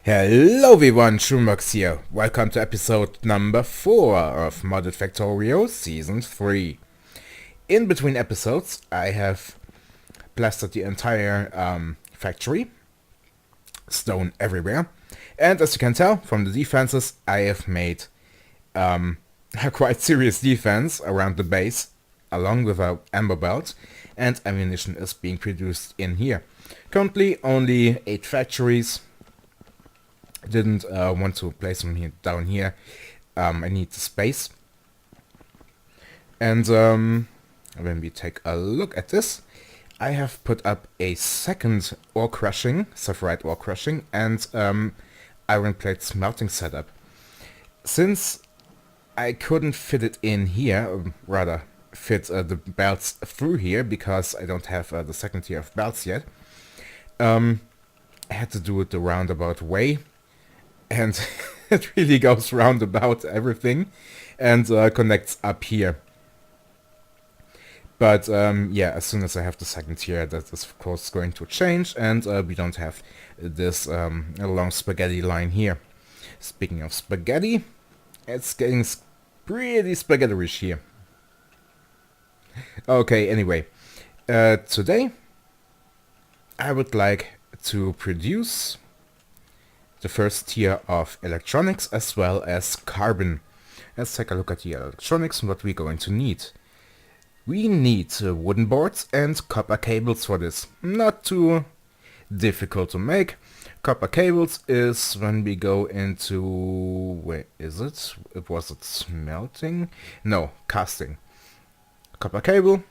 Hello everyone, Shumux here. Welcome to episode number 4 of Modded Factorio Season 3. In between episodes, I have plastered the entire factory, stone everywhere, and as you can tell from the defenses, I have made a quite serious defense around the base, along with a amber belt, and ammunition is being produced in here. Currently only 8 factories. Didn't want to place them here down here. I need the space. And when we take a look at this, I have put up a second ore crushing, sapphirite ore crushing, and iron plate smelting setup. Since I couldn't fit it in here, rather fit the belts through here because I don't have the second tier of belts yet, I had to do it the roundabout way. And it really goes round about everything and connects up here. But yeah, as soon as I have the second tier, that is of course going to change, and we don't have this long spaghetti line here. Speaking of spaghetti, it's getting pretty spaghetti-ish here. Okay, anyway, today I would like to produce the first tier of electronics as well as carbon. Let's take a look at the electronics and what we're going to need. We need wooden boards and copper cables for this. Not too difficult to make. Copper cables is when we go into... where is it? Was it smelting? No, casting. Copper cable,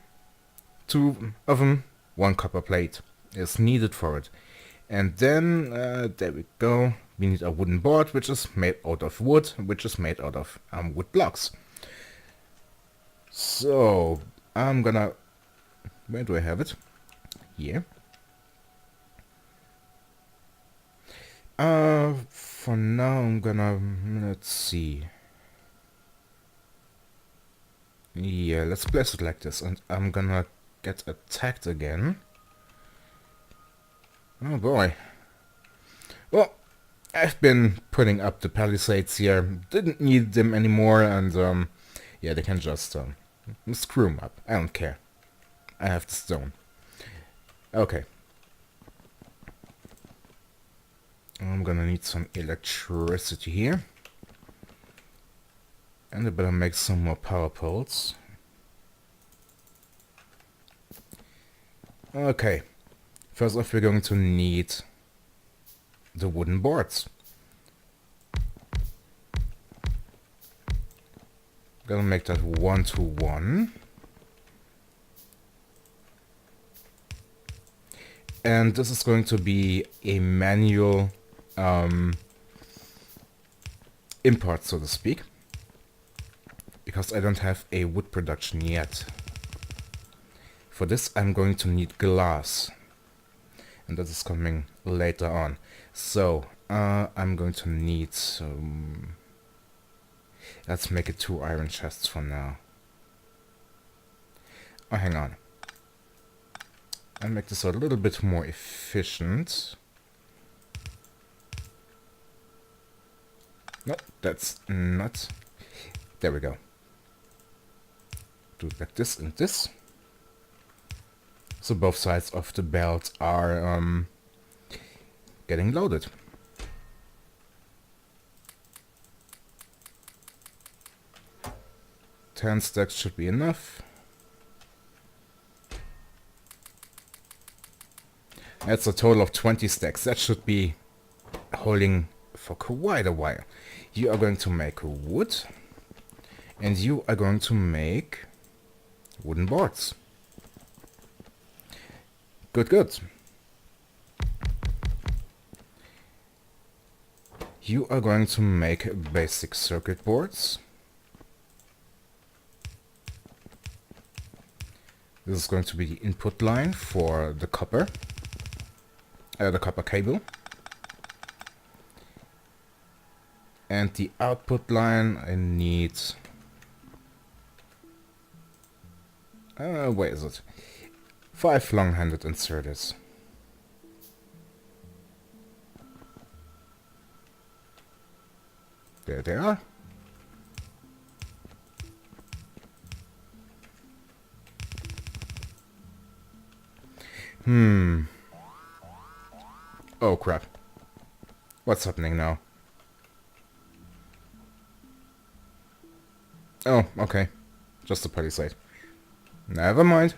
2 of them, 1 copper plate is needed for it. And then, there we go, we need a wooden board, which is made out of wood, which is made out of wood blocks. So, I'm gonna... where do I have it? Here. For now I'm gonna... let's see. Yeah, let's place it like this, and I'm gonna get attacked again. Oh boy. Well, I've been putting up the palisades here. Didn't need them anymore, and yeah, they can just screw them up. I don't care. I have the stone. Okay. I'm gonna need some electricity here. And I better make some more power poles. Okay. First off, we're going to need the wooden boards. Gonna make that 1 to 1. And this is going to be a manual import, so to speak. Because I don't have a wood production yet. For this I'm going to need glass. And that is coming later on. So, I'm going to need some... let's make it 2 iron chests for now. Oh, hang on. I'll make this a little bit more efficient. No, that's not... there we go. Do it like this and this. So both sides of the belt are getting loaded. Ten stacks should be enough. That's a total of 20 stacks. That should be holding for quite a while. You are going to make wood, and you are going to make wooden boards. Good, good. You are going to make basic circuit boards. This is going to be the input line for the copper cable. And the output line I need... where is it? 5 long-handed inserters. There they are. Oh crap. What's happening now? Oh, okay. Just a putty site. Never mind.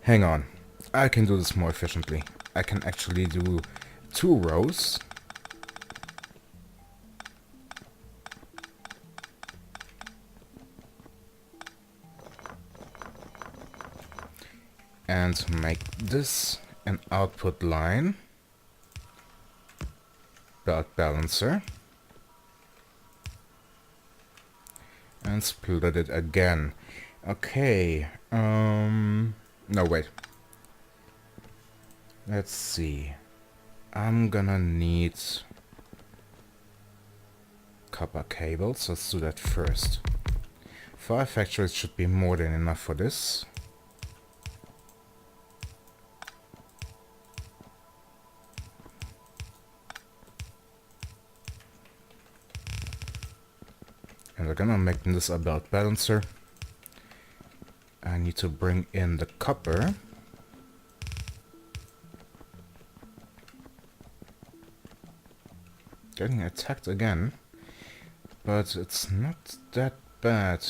Hang on. I can do this more efficiently. I can actually do 2 rows. And make this an output line. Belt balancer. And split it again. Okay. No, wait. Let's see. I'm gonna need copper cables. Let's do that first. 5 factories should be more than enough for this. And we're gonna make this a belt balancer. I need to bring in the copper. Getting attacked again. But it's not that bad.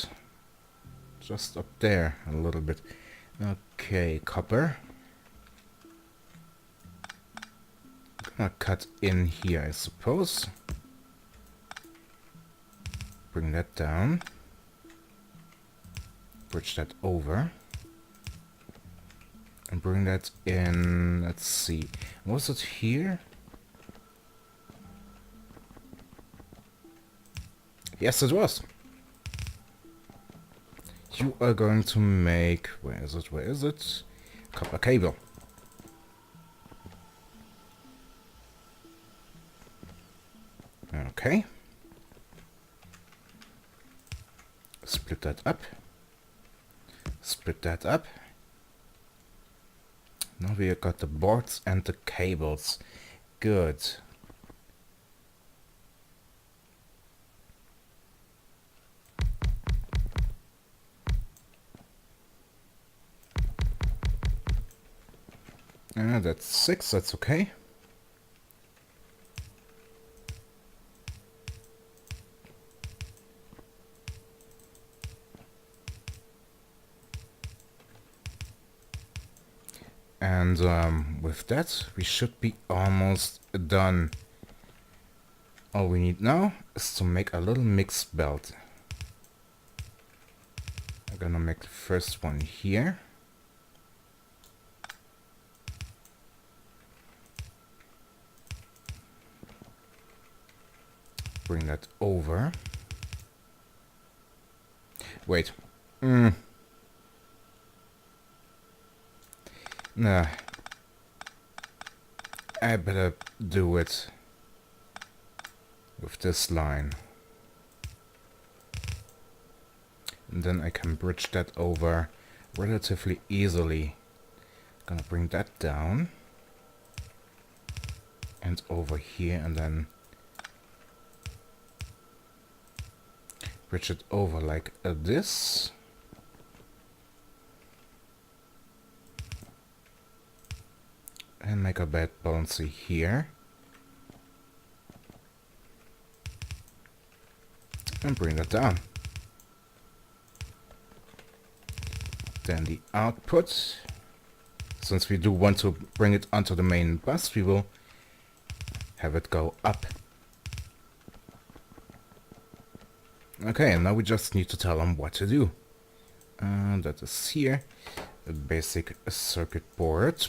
Just up there a little bit. Okay, copper. Gonna cut in here, I suppose. Bring that down. Bridge that over. And bring that in, let's see. Was it here? Yes, it was. You are going to make... Where is it? Where is it? Copper cable. Okay. Split that up. Split that up. Now we got the boards and the cables. Good. That's 6, that's okay. And with that, we should be almost done. All we need now is to make a little mixed belt. I'm gonna make the first one here. Bring that over. Wait. Nah. I better do it with this line. And then I can bridge that over relatively easily. Gonna bring that down. And over here, and then bridge it over like this. And make a bed balancer here. And bring that down. Then the output. Since we do want to bring it onto the main bus, we will have it go up. Okay, and now we just need to tell them what to do. That is here. A basic circuit board.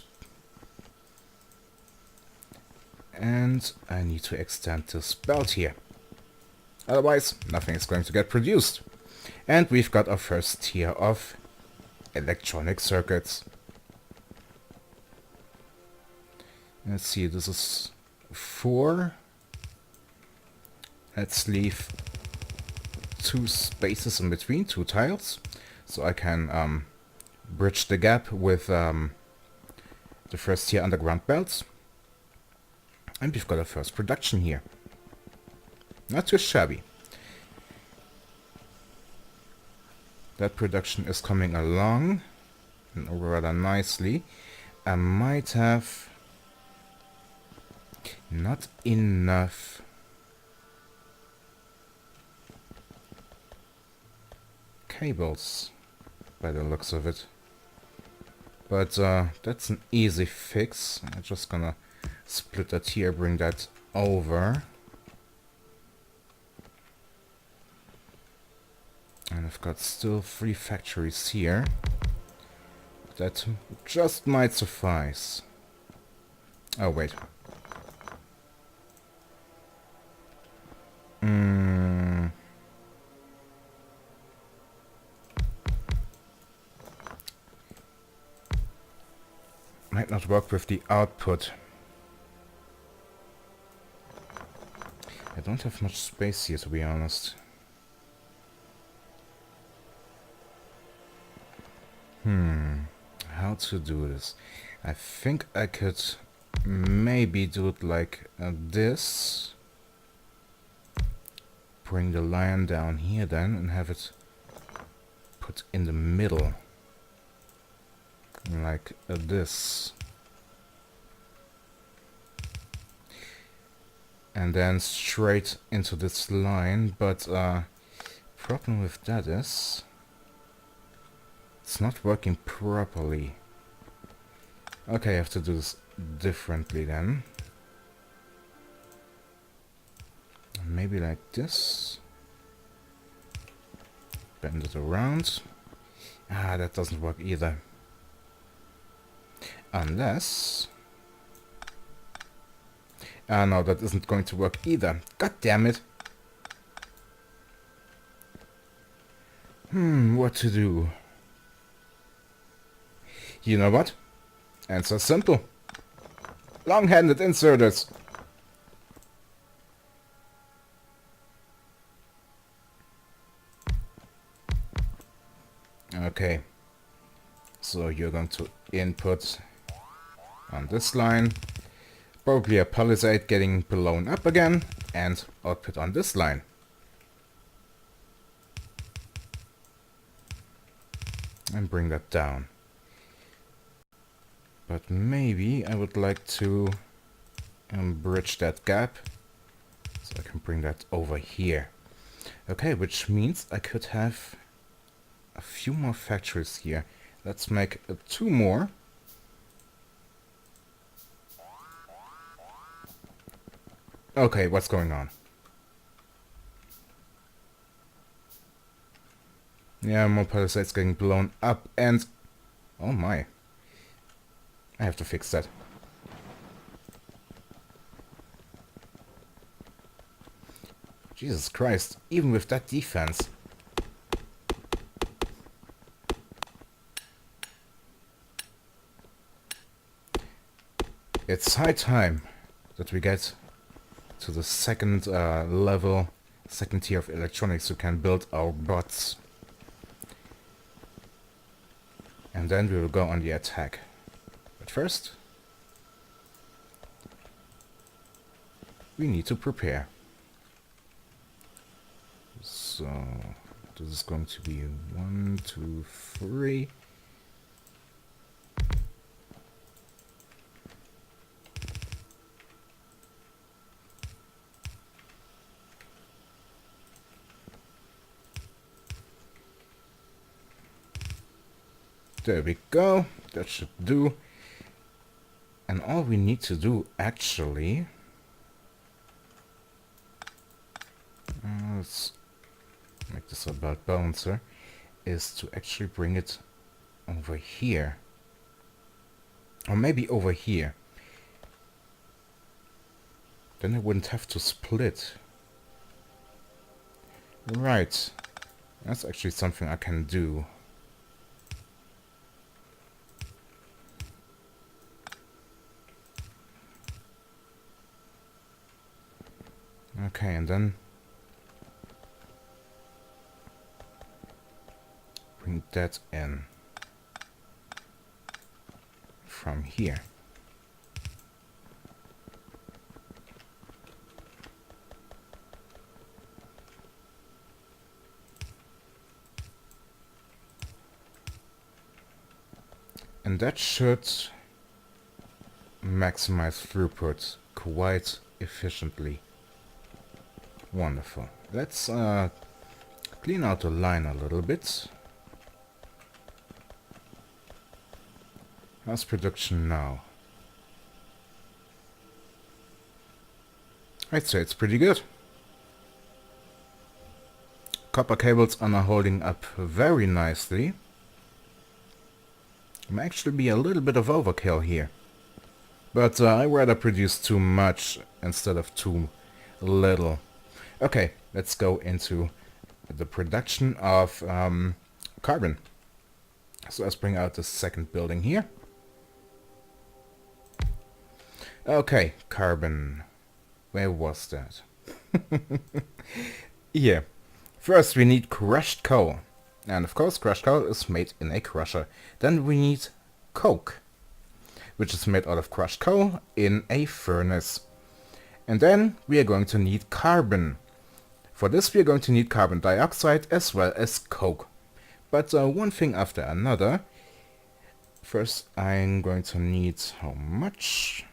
And I need to extend this belt here. Otherwise, nothing is going to get produced. And we've got our first tier of electronic circuits. Let's see, this is 4. Let's leave 2 spaces in between, 2 tiles. So I can bridge the gap with the first tier underground belts. And we've got our first production here. Not too shabby. That production is coming along rather nicely. I might have not enough cables by the looks of it. But that's an easy fix. I'm just gonna split that here, bring that over. And I've got still 3 factories here. That just might suffice. Oh, wait. Might not work with the output. I don't have much space here, to be honest. How to do this? I think I could maybe do it like this. Bring the line down here then and have it put in the middle. Like this. And then straight into this line, but problem with that is it's not working properly. Okay, I have to do this differently then. Maybe like this. Bend it around. Ah, that doesn't work either. Unless... Ah, no, that isn't going to work either. God damn it. What to do? You know what? Answer simple. Long-handed inserters. Okay. So you're going to input on this line. Probably a palisade getting blown up again. And output on this line. And bring that down. But maybe I would like to bridge that gap. So I can bring that over here. Okay, which means I could have a few more factories here. Let's make 2 more. Okay, what's going on? Yeah, more palisades getting blown up and... Oh my. I have to fix that. Jesus Christ, even with that defense. It's high time that we get to the second level, second tier of electronics who can build our bots. And then we will go on the attack. But first, we need to prepare. So, this is going to be 1, 2, 3. There we go. That should do. And all we need to do, actually... let's make this a belt balancer, is to actually bring it over here. Or maybe over here. Then I wouldn't have to split. Right. That's actually something I can do. Okay, and then bring that in from here. And that should maximize throughput quite efficiently. Wonderful. Let's clean out the line a little bit. How's production now? I'd say it's pretty good. Copper cables are now holding up very nicely. Might actually be a little bit of overkill here. But I'd rather produce too much instead of too little. Okay, let's go into the production of carbon. So let's bring out the second building here. Okay, carbon. Where was that? Here. First we need crushed coal. And of course crushed coal is made in a crusher. Then we need coke, which is made out of crushed coal in a furnace. And then we are going to need carbon. For this we are going to need carbon dioxide as well as coke. But one thing after another. First I'm going to need how much?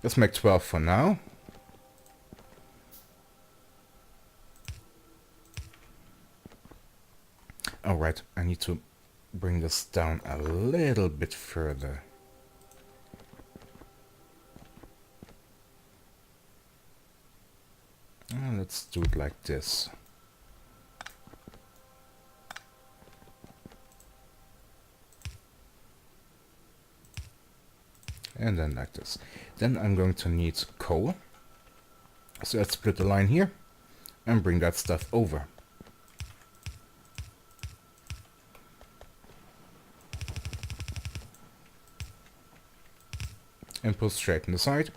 Let's make 12 for now. Alright, I need to bring this down a little bit further. Let's do it like this. And then like this. Then I'm going to need coal. So let's split the line here and bring that stuff over. And pull straight on the side.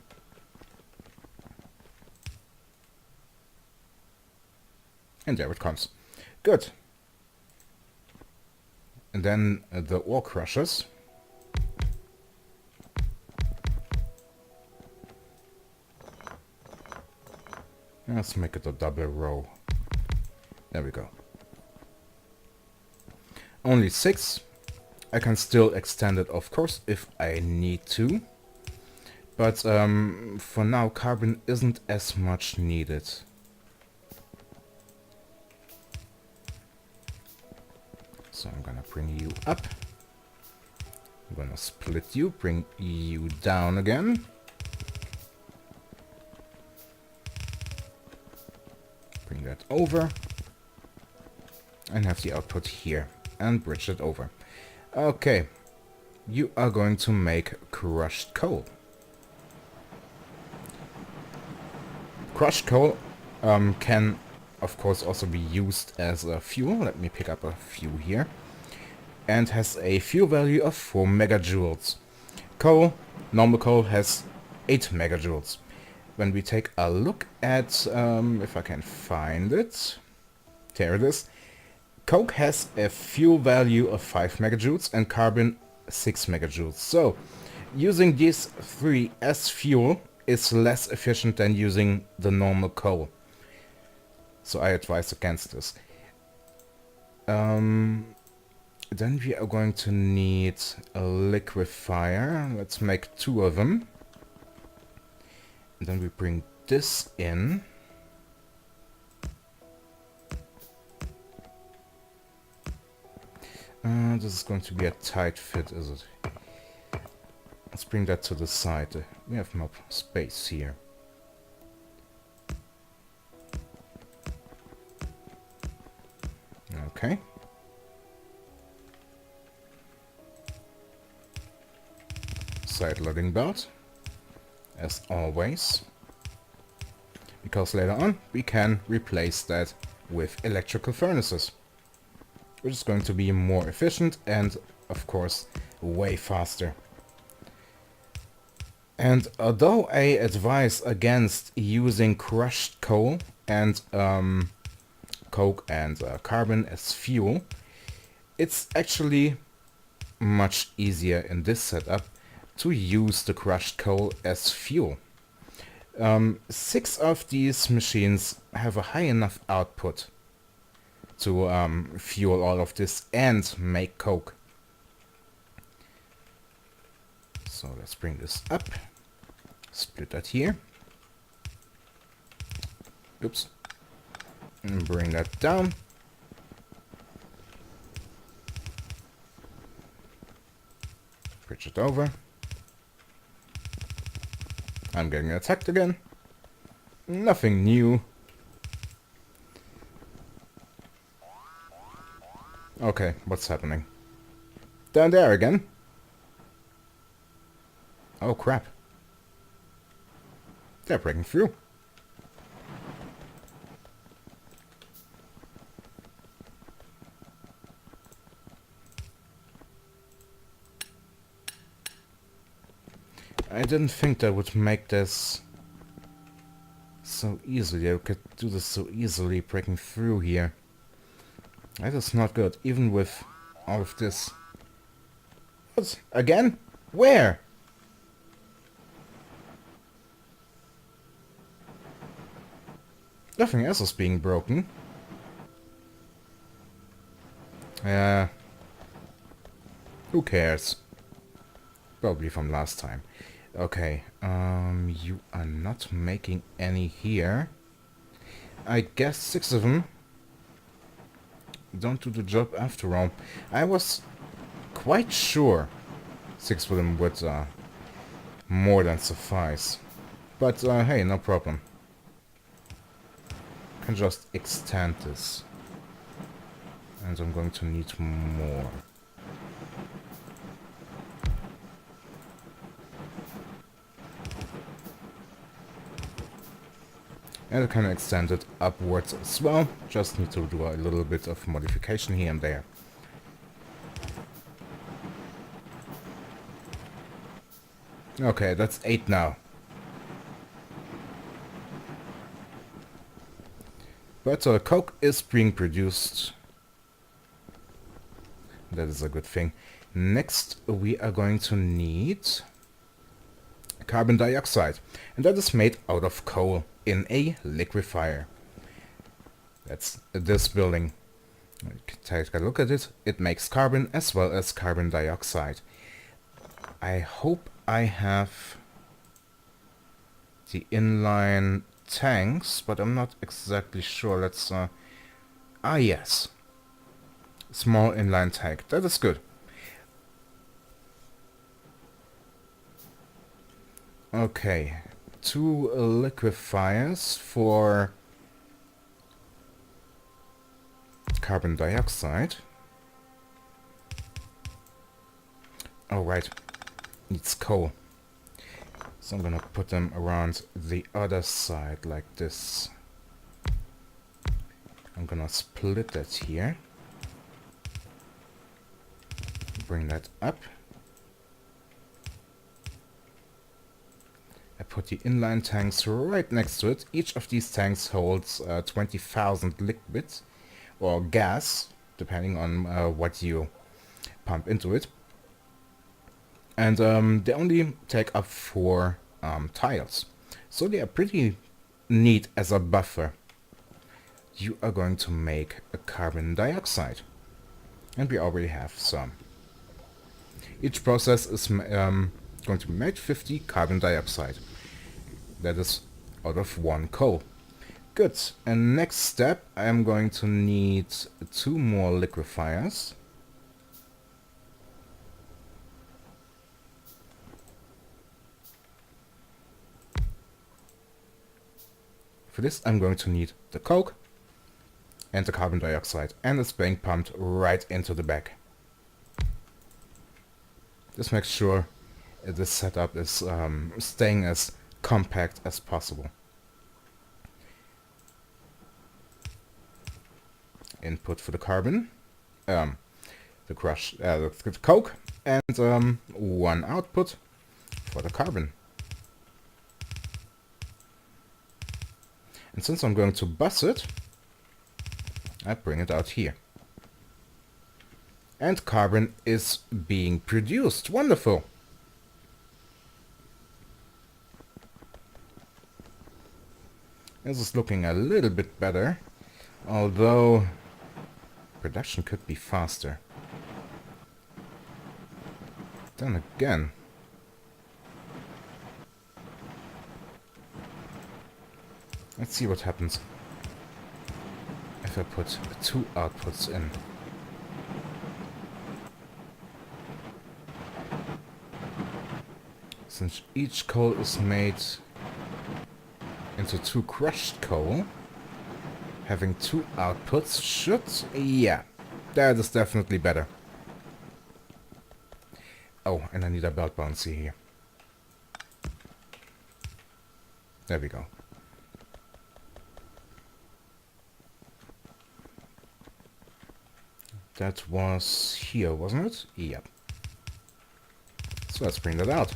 And there it comes. Good. And then the ore crushers. Let's make it a double row. There we go. Only 6. I can still extend it, of course, if I need to. But for now, carbon isn't as much needed. So I'm gonna bring you up. I'm gonna split you, bring you down again. Bring that over. And have the output here. And bridge it over. Okay. You are going to make crushed coal. Crushed coal can, of course, also be used as a fuel. Let me pick up a few here. And has a fuel value of 4 megajoules. Coal, normal coal, has 8 megajoules. When we take a look at, if I can find it, there it is. Coke has a fuel value of 5 megajoules and carbon 6 megajoules. So, using these 3 as fuel is less efficient than using the normal coal. So I advise against this. Then we are going to need a liquefier. Let's make 2 of them. And then we bring this in. This is going to be a tight fit, is it? Let's bring that to the side. We have more space here. Okay. Side loading belt, as always. Because later on we can replace that with electrical furnaces, which is going to be more efficient and, of course, way faster. And although I advise against using crushed coal and coke and carbon as fuel, it's actually much easier in this setup to use the crushed coal as fuel. 6 of these machines have a high enough output to fuel all of this and make coke. So let's bring this up. Split that here. Oops. And bring that down. Bridge it over. I'm getting attacked again. Nothing new. Okay, what's happening? Down there again? Oh crap. They're breaking through. I didn't think that would make this so easily. I could do this so easily, breaking through here. That is not good, even with all of this. What? Again? Where? Nothing else is being broken. Who cares? Probably from last time. Okay, you are not making any here. I guess 6 of them don't do the job after all. I was quite sure 6 of them would more than suffice. But hey, no problem. Can just extend this. And I'm going to need more. And I can extend it upwards as well. Just need to do a little bit of modification here and there. Okay, that's 8 now. But coke is being produced. That is a good thing. Next, we are going to need carbon dioxide. And that is made out of coal in a liquefier. That's this building. Take a look at it. It makes carbon as well as carbon dioxide. I hope I have the inline tanks, but I'm not exactly sure. Let's yes. Small inline tank. That is good. Okay. 2 liquefiers for carbon dioxide. Oh right. Needs coal. So I'm gonna put them around the other side like this. I'm gonna split that here. Bring that up. I put the inline tanks right next to it. Each of these tanks holds 20,000 liquids or gas, depending on what you pump into it. And they only take up 4 tiles. So they are pretty neat as a buffer. You are going to make a carbon dioxide. And we already have some. Each process is going to make 50 carbon dioxide. That is out of 1 coal. Good. And next step, I am going to need 2 more liquefiers. For this, I'm going to need the coke and the carbon dioxide, and it's being pumped right into the bag. This makes sure this setup is staying as compact as possible. Input for the carbon, the coke, and 1 output for the carbon. And since I'm going to bus it, I bring it out here. And carbon is being produced. Wonderful! This is looking a little bit better, although Production could be faster. Then again... Let's see what happens if I put 2 outputs in. Since each coal is made into 2 crushed coal, having 2 outputs should... Yeah, that is definitely better. Oh, and I need a belt bouncy here. There we go. That was here, wasn't it? Yep. So let's bring that out.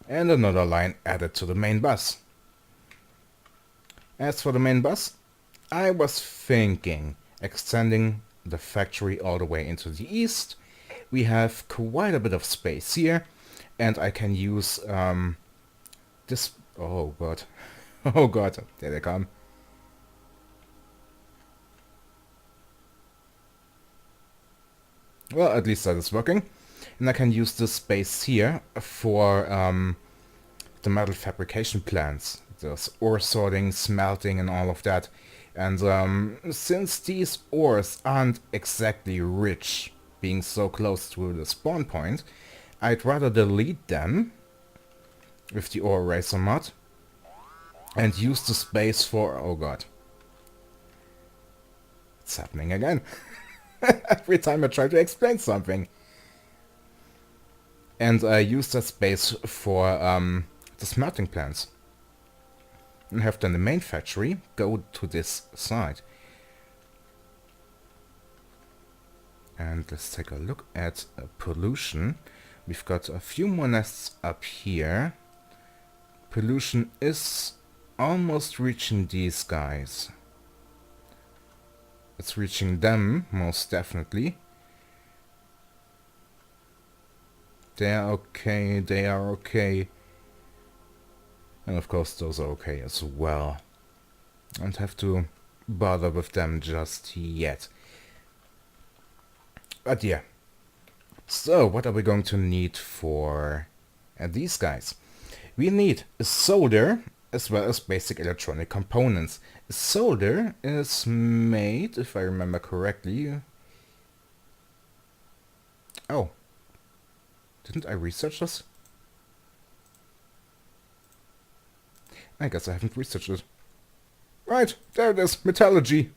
And another line added to the main bus. As for the main bus, I was thinking extending the factory all the way into the east. We have quite a bit of space here, and I can use this... Oh god. Oh god, there they come. Well, at least that is working. And I can use this space here for the metal fabrication plants. There's ore sorting, smelting and all of that. And since these ores aren't exactly rich, being so close to the spawn point, I'd rather delete them with the ore eraser mod and use the space for... Oh god. It's happening again. Every time I try to explain something. And I use that space for the smelting plants. And have then the main factory go to this side. And let's take a look at pollution. We've got a few more nests up here. Pollution is almost reaching these guys. It's reaching them, most definitely. They are okay, they are okay. And of course those are okay as well. Don't have to bother with them just yet. But yeah. So, what are we going to need for these guys? We need a solder as well as basic electronic components. Solder is made, if I remember correctly... Oh. Didn't I research this? I guess I haven't researched it. Right, there it is, metallurgy.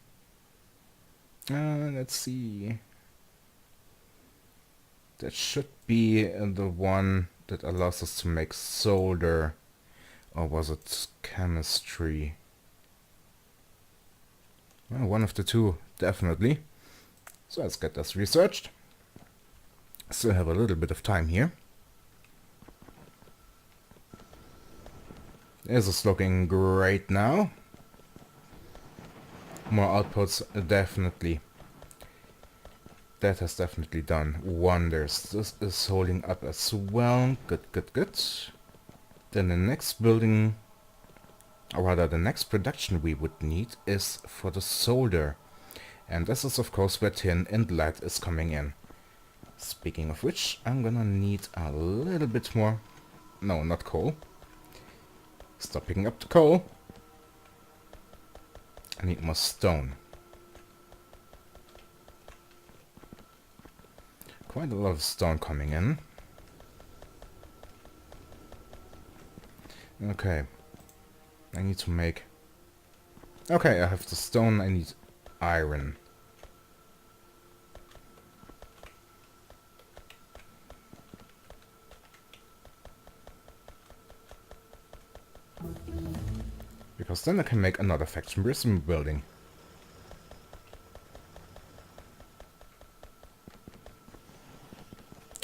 Let's see. That should be the one that allows us to make solder. Or was it chemistry? Well, one of the two, definitely. So let's get this researched. Still have a little bit of time here. This is looking great now. More outputs, definitely. That has definitely done wonders. This is holding up as well. Good, good, good. Then the next building, or rather the next production we would need is for the solder. And this is of course where tin and lead is coming in. Speaking of which, I'm gonna need a little bit more... No, not coal. Stop picking up the coal. I need more stone. Quite a lot of stone coming in. Okay. I need to make... Okay, I have the stone, I need iron. Because then I can make another factory building.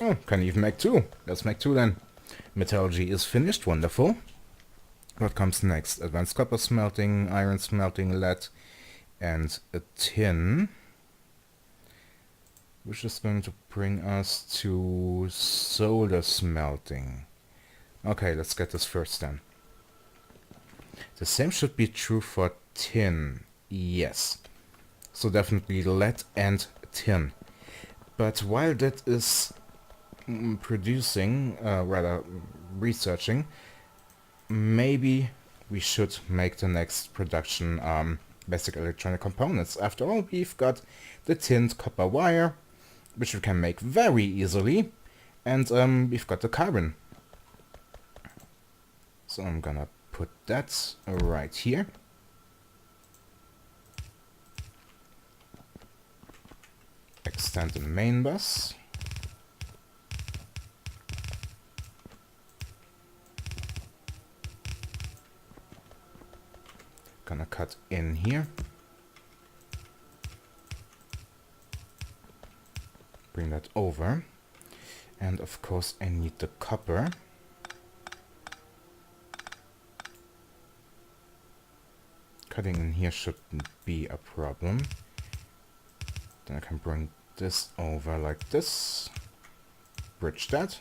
Oh, can even make two. Let's make two then. Metallurgy is finished, wonderful. What comes next? Advanced copper smelting, iron smelting, lead, and a tin. Which is going to bring us to solder smelting. Okay, let's get this first then. The same should be true for tin. Yes. So definitely lead and tin. But while that is producing, rather researching, maybe we should make the next production basic electronic components. After all, we've got the tinned copper wire, which we can make very easily, and we've got the carbon. So I'm gonna put that right here. Extend the main bus. Gonna cut in here. Bring that over. And of course I need the copper. Cutting in here shouldn't be a problem. Then I can bring this over like this. Bridge that.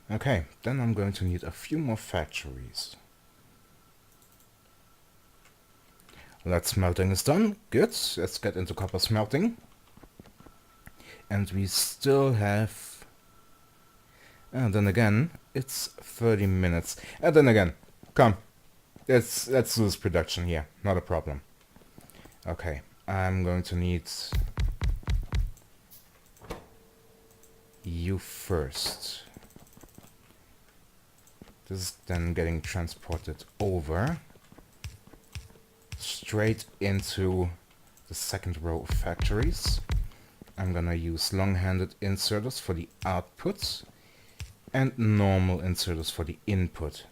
Okay, then I'm going to need a few more factories. Lead smelting is done. Good. Let's get into copper smelting. And we still have... And then again, it's 30 minutes. And then again, come. Let's do this production here. Not a problem. Okay, I'm going to need you first. This is then getting transported over straight into the second row of factories. I'm gonna use long-handed inserters for the output and normal inserters for the input.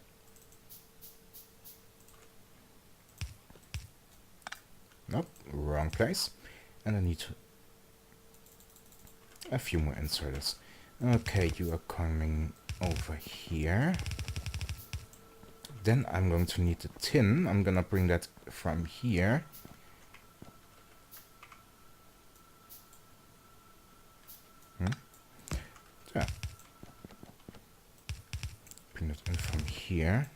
Nope, wrong place. And I need a few more inserters. Okay, you are coming over here. Then I'm going to need the tin. I'm gonna bring that from here. Yeah. Bring that in from here.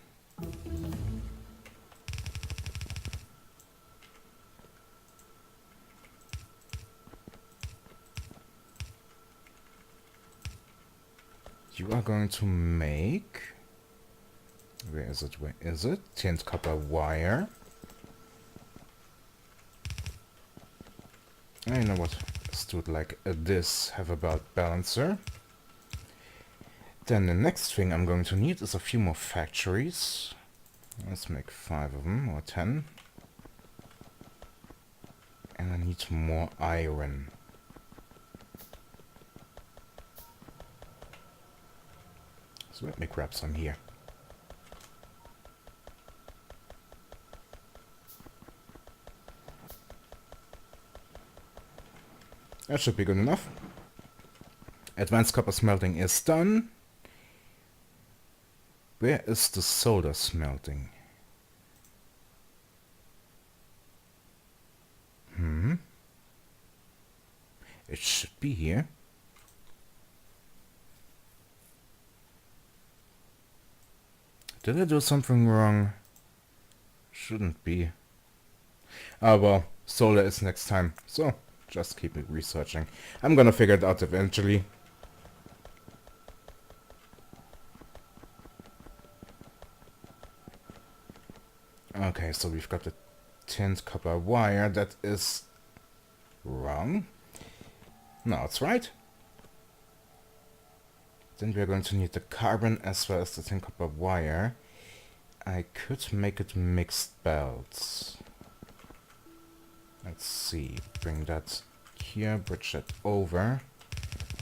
You are going to make... Where is it? Where is it? Tinned copper wire. I know what. Let's do it like this. Have a belt balancer. Then the next thing I'm going to need is a few more factories. Let's make 5 of them, or 10. And I need more iron. So let me grab some here. That should be good enough. Advanced copper smelting is done. Where is the solder smelting? It should be here. Did I do something wrong? Shouldn't be. Ah well, solder is next time, so just keep it researching. I'm gonna figure it out eventually. Okay, so we've got the tinned copper wire. That is wrong. No, it's right. Then we're going to need the carbon as well as the tinned copper wire. I could make it mixed belts. Let's see. Bring that here, bridge that over.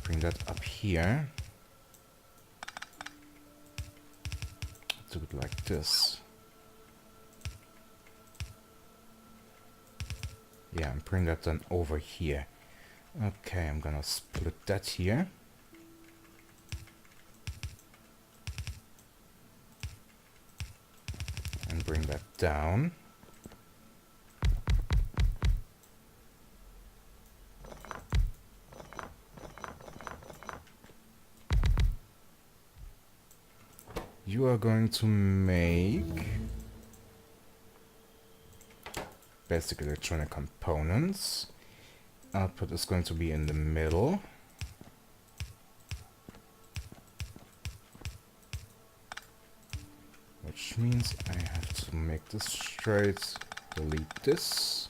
Bring that up here. Do it like this. Yeah, and bring that then over here. Okay, I'm gonna split that here. And bring that down. You are going to make basic electronic components. Output is going to be in the middle. Which means I have to make this straight, delete this.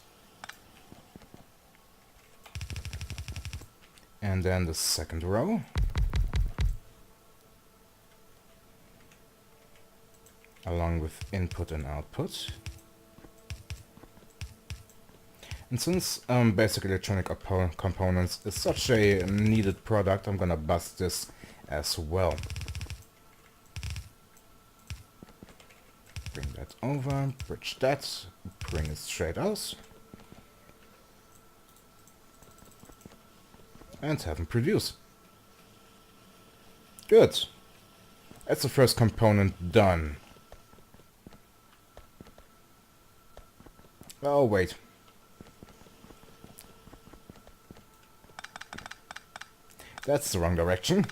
And then the second row. Along with input and output. And since basic electronic components is such a needed product, I'm gonna bust this as well. Bring that over, bridge that, bring it straight out. And have them produce. Good. That's the first component done. Oh, wait. That's the wrong direction.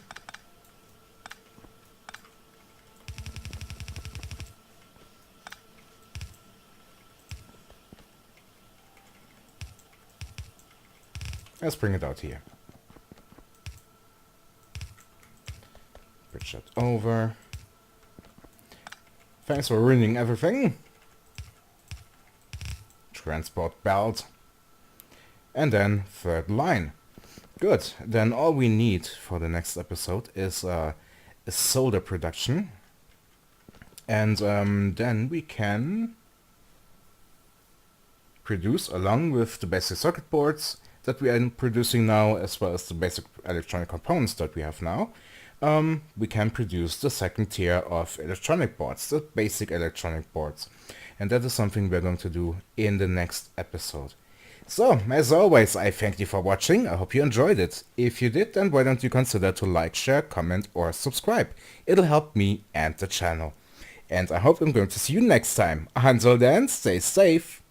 Let's bring it out here. Bridge that over. Thanks for ruining everything. Transport belt. And then third line. Good. Then all we need for the next episode is a solder production. And then we can produce, along with the basic circuit boards that we are producing now, as well as the basic electronic components that we have now, we can produce the second tier of electronic boards, the basic electronic boards. And that is something we're going to do in the next episode. So, as always, I thank you for watching. I hope you enjoyed it. If you did, then why don't you consider to like, share, comment, or subscribe. It'll help me and the channel. And I hope I'm going to see you next time. Until then, stay safe.